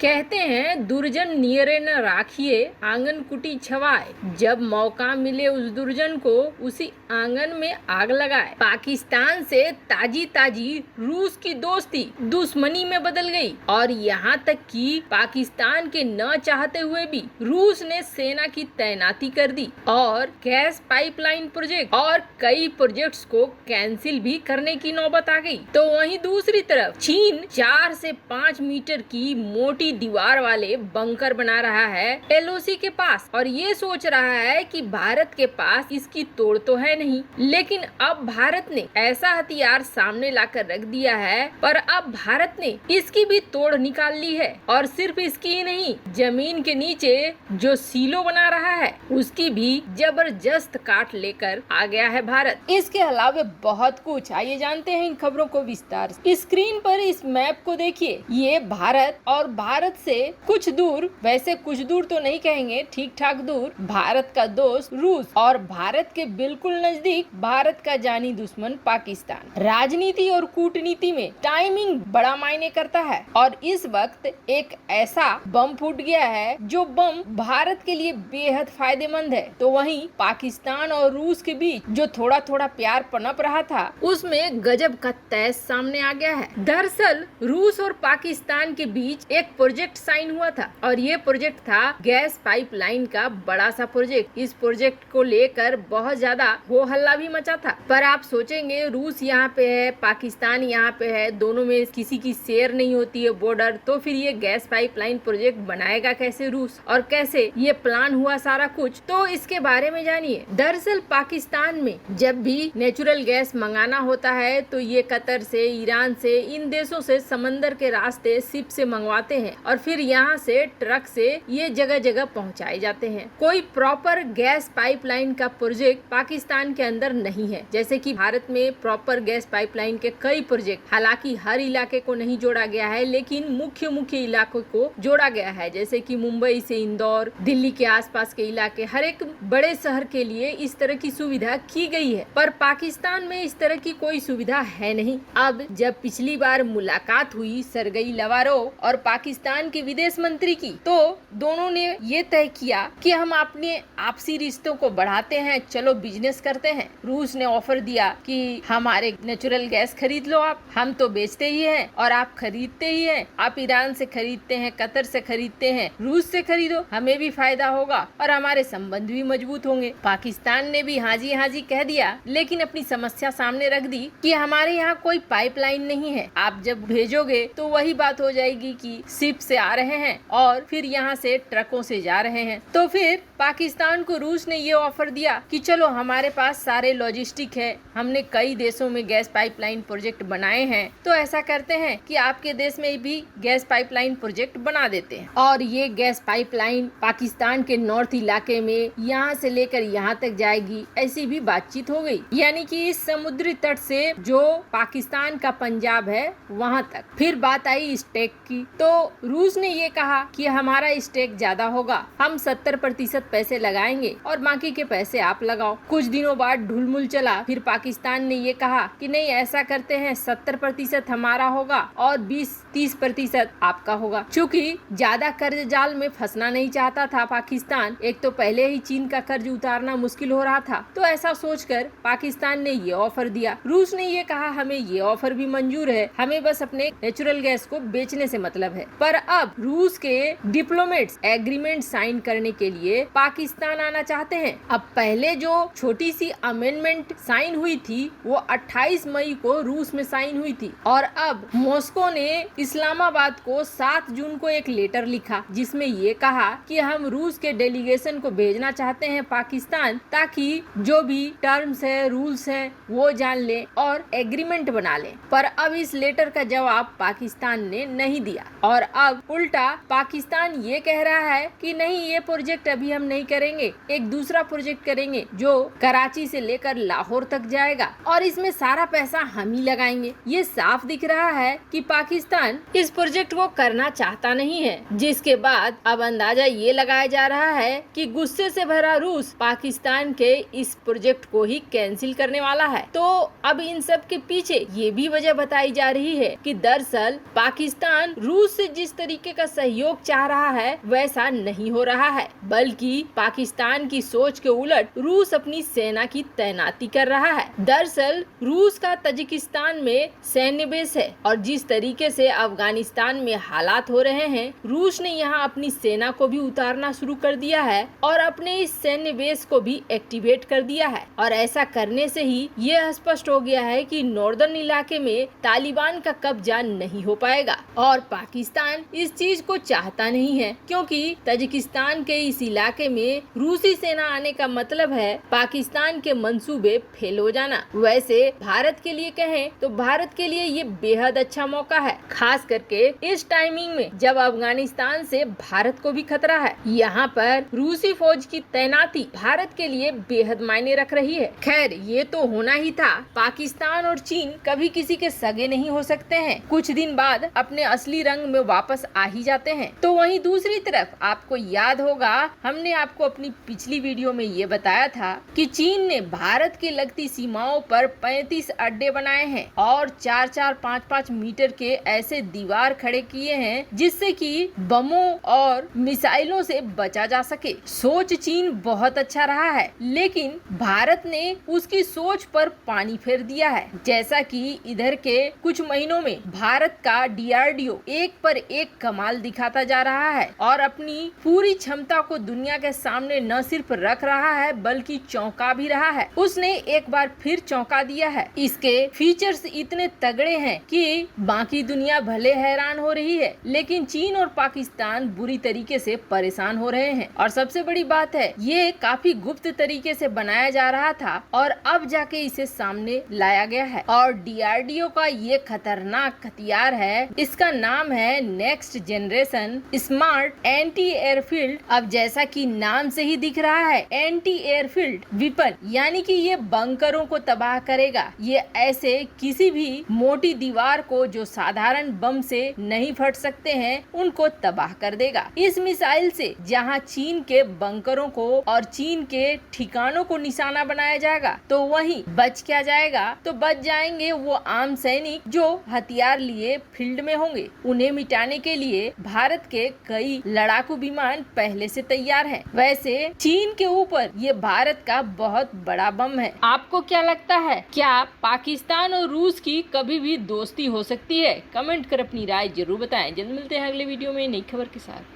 कहते हैं दुर्जन नियरे न राखिए आंगन कुटी छवाए। जब मौका मिले उस दुर्जन को उसी आंगन में आग लगाए। पाकिस्तान से ताजी ताजी रूस की दोस्ती दुश्मनी में बदल गई और यहाँ तक कि पाकिस्तान के न चाहते हुए भी रूस ने सेना की तैनाती कर दी और गैस पाइपलाइन प्रोजेक्ट और कई प्रोजेक्ट्स को कैंसिल भी करने की नौबत आ गई। तो वहीं दूसरी तरफ चीन 4 से 5 मीटर की मोटी दीवार वाले बंकर बना रहा है एलओसी के पास और ये सोच रहा है कि भारत के पास इसकी तोड़ तो है नहीं, लेकिन अब भारत ने ऐसा हथियार सामने लाकर रख दिया है पर अब भारत ने इसकी भी तोड़ निकाल ली है। और सिर्फ इसकी ही नहीं, जमीन के नीचे जो सीलो बना रहा है उसकी भी जबरदस्त काट लेकर आ गया है भारत। इसके अलावा बहुत कुछ, आइए जानते हैं इन खबरों को विस्तार से। स्क्रीन पर इस मैप को देखिए, ये भारत और भारत से कुछ दूर, वैसे कुछ दूर तो नहीं कहेंगे, ठीक ठाक दूर भारत का दोस्त रूस और भारत के बिल्कुल नजदीक भारत का जानी दुश्मन पाकिस्तान। राजनीति और कूटनीति में टाइमिंग बड़ा मायने करता है और इस वक्त एक ऐसा बम फूट गया है जो बम भारत के लिए बेहद फायदेमंद है। तो वहीं पाकिस्तान और रूस के बीच जो थोड़ा थोड़ा प्यार पनप रहा था उसमें गजब का तैस सामने आ गया है। दरअसल रूस और पाकिस्तान के बीच एक प्रोजेक्ट साइन हुआ था और ये प्रोजेक्ट था गैस पाइपलाइन का बड़ा सा प्रोजेक्ट। इस प्रोजेक्ट को लेकर बहुत ज्यादा हो हल्ला भी मचा था। पर आप सोचेंगे रूस यहाँ पे है, पाकिस्तान यहाँ पे है, दोनों में किसी की शेयर नहीं होती है बॉर्डर, तो फिर ये गैस पाइपलाइन प्रोजेक्ट बनाएगा कैसे रूस और कैसे ये प्लान हुआ सारा कुछ, तो इसके बारे में जानिए। दरअसल पाकिस्तान में जब भी नेचुरल गैस मंगाना होता है तो ये कतर से, ईरान से, इन देशों से समंदर के रास्ते शिप से मंगवाते हैं और फिर यहाँ से ट्रक से ये जगह जगह पहुँचाए जाते हैं। कोई प्रॉपर गैस पाइपलाइन का प्रोजेक्ट पाकिस्तान के अंदर नहीं है, जैसे कि भारत में प्रॉपर गैस पाइपलाइन के कई प्रोजेक्ट, हालांकि हर इलाके को नहीं जोड़ा गया है लेकिन मुख्य मुख्य इलाकों को जोड़ा गया है, जैसे कि मुंबई से इंदौर, दिल्ली के आसपास के इलाके, हर एक बड़े शहर के लिए इस तरह की सुविधा की गई है। पर पाकिस्तान में इस तरह की कोई सुविधा है नहीं। अब जब पिछली बार मुलाकात हुई सरगई लावारोव और पाकिस्तान के विदेश मंत्री की, तो दोनों ने ये तय किया कि हम अपने आपसी रिश्तों को बढ़ाते हैं, चलो बिजनेस करते हैं। रूस ने ऑफर दिया कि हमारे नेचुरल गैस खरीद लो आप, हम तो बेचते ही हैं और आप खरीदते ही हैं, आप ईरान से खरीदते हैं, कतर से खरीदते हैं, रूस से खरीदो, हमें भी फायदा होगा और हमारे संबंध भी मजबूत होंगे। पाकिस्तान ने भी हाँ जी कह दिया, लेकिन अपनी समस्या सामने रख दी कि हमारे यहाँ कोई पाइपलाइन नहीं है, आप जब भेजोगे तो वही बात हो जाएगी कि शिप से आ रहे हैं और फिर यहाँ से ट्रकों से जा रहे हैं। तो फिर पाकिस्तान को रूस ने ये ऑफर दिया कि चलो हमारे पास सारे लॉजिस्टिक है, हमने कई देशों में गैस पाइपलाइन प्रोजेक्ट बनाए हैं, तो ऐसा करते हैं कि आपके देश में भी गैस पाइपलाइन प्रोजेक्ट बना देते हैं। और ये गैस पाइपलाइन पाकिस्तान के नॉर्थ इलाके में यहाँ से लेकर यहाँ तक जाएगी, ऐसी भी बातचीत हो गई, यानी कि इस समुद्री तट से जो पाकिस्तान का पंजाब है वहाँ तक। फिर बात आई स्टेक की, तो रूस ने ये कहा कि हमारा स्टेक ज्यादा होगा, हम 70% पैसे लगाएंगे और बाकी के पैसे आप लगाओ। कुछ दिनों बाद ढुलमुल चला, फिर पाकिस्तान ने ये कहा कि नहीं ऐसा करते हैं, 70% हमारा होगा और 20-30% आपका होगा। चूँकि ज्यादा कर्ज जाल में फंसना नहीं चाहता था पाकिस्तान, एक तो पहले ही चीन का कर्ज उतारना मुश्किल हो रहा था, तो ऐसा सोचकर पाकिस्तान ने ये ऑफर दिया। रूस ने ये कहा हमें ये ऑफर भी मंजूर है, हमें बस अपने नेचुरल गैस को बेचने से मतलब है। पर अब रूस के डिप्लोमेट्स एग्रीमेंट साइन करने के लिए पाकिस्तान आना चाहते हैं। अब पहले जो छोटी सी अमेंडमेंट साइन हुई थी वो 28 मई को रूस में साइन हुई थी और अब मॉस्को ने इस्लामाबाद को 7 जून को एक लेटर लिखा जिसमें ये कहा कि हम रूस के डेलीगेशन को भेजना चाहते हैं पाकिस्तान, ताकि जो भी टर्म्स है, रूल्स है वो जान ले और एग्रीमेंट बना ले। पर अब इस लेटर का जवाब पाकिस्तान ने नहीं दिया और अब उल्टा पाकिस्तान ये कह रहा है कि नहीं, ये प्रोजेक्ट अभी हम नहीं करेंगे, एक दूसरा प्रोजेक्ट करेंगे जो कराची से लेकर लाहौर तक जाएगा और इसमें सारा पैसा हम ही लगाएंगे। ये साफ दिख रहा है कि पाकिस्तान इस प्रोजेक्ट को करना चाहता नहीं है, जिसके बाद अब अंदाजा ये लगाया जा रहा है कि गुस्से से भरा रूस पाकिस्तान के इस प्रोजेक्ट को ही कैंसिल करने वाला है। तो अब इन सब के पीछे ये भी वजह बताई जा रही है कि दरअसल पाकिस्तान रूस से जिस तरीके का सहयोग चाह रहा है वैसा नहीं हो रहा है, बल्कि पाकिस्तान की सोच के उलट रूस अपनी सेना की तैनाती कर रहा है। दरअसल रूस का तजिकिस्तान में सैन्य बेस है और जिस तरीके से अफगानिस्तान में हालात हो रहे हैं, रूस ने यहाँ अपनी सेना को भी उतारना शुरू कर दिया है और अपने इस सैन्य बेस को भी एक्टिवेट कर दिया है। और ऐसा करने से ही ये स्पष्ट हो गया है कि नॉर्दर्न इलाके में तालिबान का कब्जा नहीं हो पाएगा और पाकिस्तान इस चीज को चाहता नहीं है, क्योंकि तजिकिस्तान के इस इलाके में रूसी सेना आने का मतलब है पाकिस्तान के मंसूबे फेल हो जाना। वैसे भारत के लिए कहें तो भारत के लिए ये बेहद अच्छा मौका है, खास करके इस टाइमिंग में जब अफगानिस्तान से भारत को भी खतरा है। यहाँ पर रूसी फौज की तैनाती भारत के लिए बेहद मायने रख रही है। खैर ये तो होना ही था, पाकिस्तान और चीन कभी किसी के सगे नहीं हो सकते हैं, कुछ दिन बाद अपने असली रंग में वापस आ ही जाते हैं। तो वहीं दूसरी तरफ आपको याद होगा हमने आपको अपनी पिछली वीडियो में ये बताया था कि चीन ने भारत की लगती सीमाओं पर 35 अड्डे बनाए हैं और 4-4, 5-5 मीटर के ऐसे दीवार खड़े किए हैं जिससे कि बमों और मिसाइलों से बचा जा सके। सोच चीन बहुत अच्छा रहा है, लेकिन भारत ने उसकी सोच पर पानी फेर दिया है। जैसा कि इधर के कुछ महीनों में भारत का DRDO एक पर एक कमाल दिखाता जा रहा है और अपनी पूरी क्षमता को दुनिया के सामने न सिर्फ रख रहा है बल्कि चौंका भी रहा है। उसने एक बार फिर चौंका दिया है। इसके फीचर्स इतने तगड़े हैं कि बाकी दुनिया भले हैरान हो रही है, लेकिन चीन और पाकिस्तान बुरी तरीके से परेशान हो रहे हैं। और सबसे बड़ी बात है ये काफी गुप्त तरीके से बनाया जा रहा था और अब जाके इसे सामने लाया गया है। और DRDO का ये खतरनाक हथियार है, इसका नाम है next generation smart anti airfield. अब जैसा कि नाम से ही दिख रहा है एंटी एयरफील्ड विपन, यानी कि ये बंकरों को तबाह करेगा। ये ऐसे किसी भी मोटी दीवार को जो साधारण बम से नहीं फट सकते हैं उनको तबाह कर देगा। इस मिसाइल से जहां चीन के बंकरों को और चीन के ठिकानों को निशाना बनाया जाएगा तो वहीं बच क्या जाएगा, तो बच जाएंगे वो आम सैनिक जो हथियार लिए फील्ड में होंगे। उन्हें मिटाने के लिए भारत के कई लड़ाकू विमान पहले से तैयार हैं। वैसे चीन के ऊपर ये भारत का बहुत बड़ा बम है। आपको क्या लगता है, क्या पाकिस्तान और रूस की कभी भी दोस्ती हो सकती है? कमेंट कर अपनी राय जरूर बताएं। जल्द मिलते हैं अगले वीडियो में नई खबर के साथ।